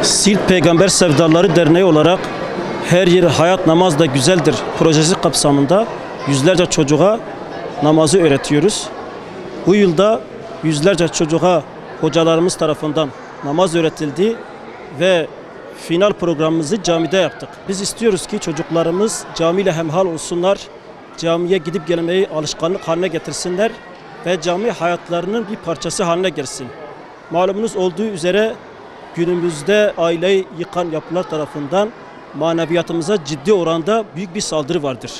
Siirt Peygamber Sevdaları Derneği olarak Her Yeri Hayat Namaz da Güzeldir projesi kapsamında yüzlerce çocuğa namazı öğretiyoruz. Bu yılda yüzlerce çocuğa hocalarımız tarafından namaz öğretildi ve final programımızı camide yaptık. Biz istiyoruz ki çocuklarımız camiyle hemhal olsunlar, camiye gidip gelmeyi alışkanlık haline getirsinler ve cami hayatlarının bir parçası haline gelsin. Malumunuz olduğu üzere günümüzde aileyi yıkan yapılar tarafından maneviyatımıza ciddi oranda büyük bir saldırı vardır.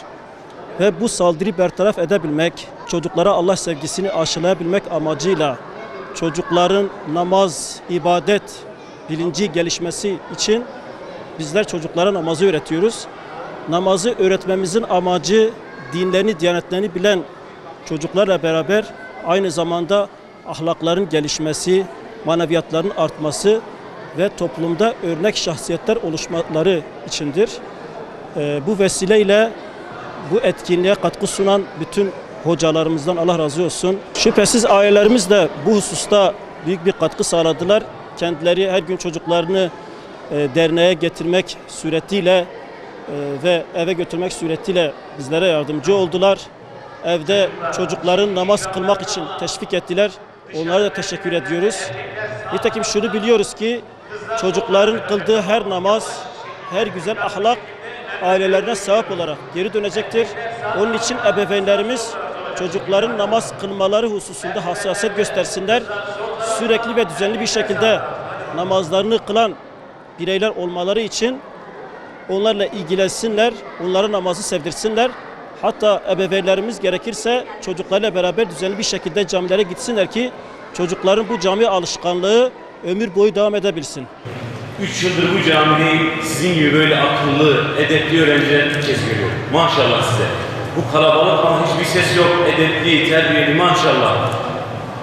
Ve bu saldırıyı bertaraf edebilmek, çocuklara Allah sevgisini aşılayabilmek amacıyla çocukların namaz, ibadet bilinci gelişmesi için bizler çocuklara namazı öğretiyoruz. Namazı öğretmemizin amacı dinlerini, diyanetlerini bilen çocuklarla beraber aynı zamanda ahlakların gelişmesi, maneviyatların artması ve toplumda örnek şahsiyetler oluşmaları içindir. Bu vesileyle bu etkinliğe katkı sunan bütün hocalarımızdan Allah razı olsun. Şüphesiz ailelerimiz de bu hususta büyük bir katkı sağladılar. Kendileri her gün çocuklarını derneğe getirmek suretiyle ve eve götürmek suretiyle bizlere yardımcı oldular. Evde çocukların namaz kılmak için teşvik ettiler. Onlara da teşekkür ediyoruz. Nitekim şunu biliyoruz ki çocukların kıldığı her namaz, her güzel ahlak ailelerine sevap olarak geri dönecektir. Onun için ebeveynlerimiz çocukların namaz kılmaları hususunda hassasiyet göstersinler. Sürekli ve düzenli bir şekilde namazlarını kılan bireyler olmaları için onlarla ilgilensinler, onlara namazı sevdirsinler. Hatta ebeveynlerimiz gerekirse çocuklarla beraber düzenli bir şekilde camilere gitsinler ki çocukların bu cami alışkanlığı ömür boyu devam edebilsin. 3 yıldır bu camide sizin gibi böyle akıllı, edepli öğrenciler ilk kez görüyorum. Maşallah size. Bu kalabalık ama hiçbir ses yok. Edepli, terbiyeli maşallah.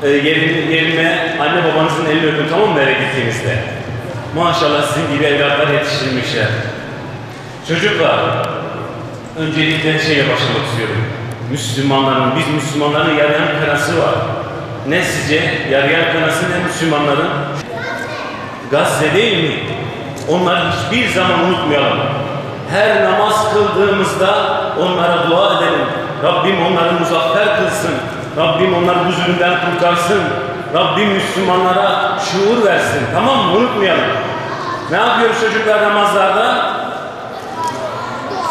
Yerine anne babanızın elini öpün, tamam mı eve gittiğinizde? Maşallah sizin gibi evlatlar yetiştirmişler. Çocuklar, öncelikle başlamak istiyorum. Biz Müslümanların yarayan kanası var. Ne sizce? Yarayan kanası ne Müslümanların? Gazze değil mi? Onları hiçbir zaman unutmayalım. Her namaz kıldığımızda onlara dua edelim. Rabbim onları muzaffer kılsın. Rabbim onları bu zulümden kurtarsın. Rabbim Müslümanlara şuur versin. Tamam mı? Unutmayalım. Ne yapıyoruz çocuklar namazlarda?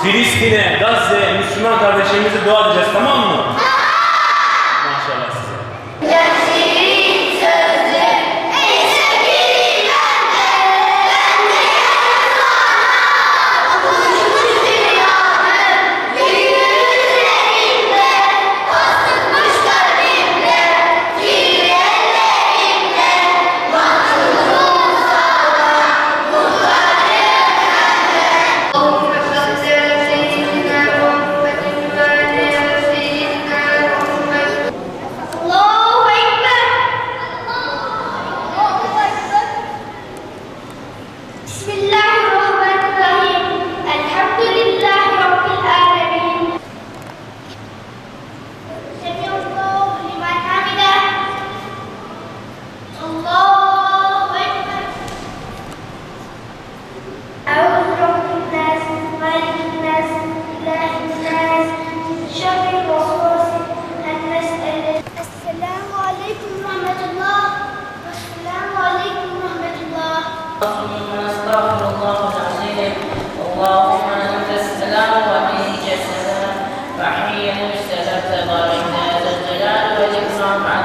Filistin'e, Gazze'ye, Müslüman kardeşlerimize dua edeceğiz. Tamam mı? Maşallah size. hanımefendi.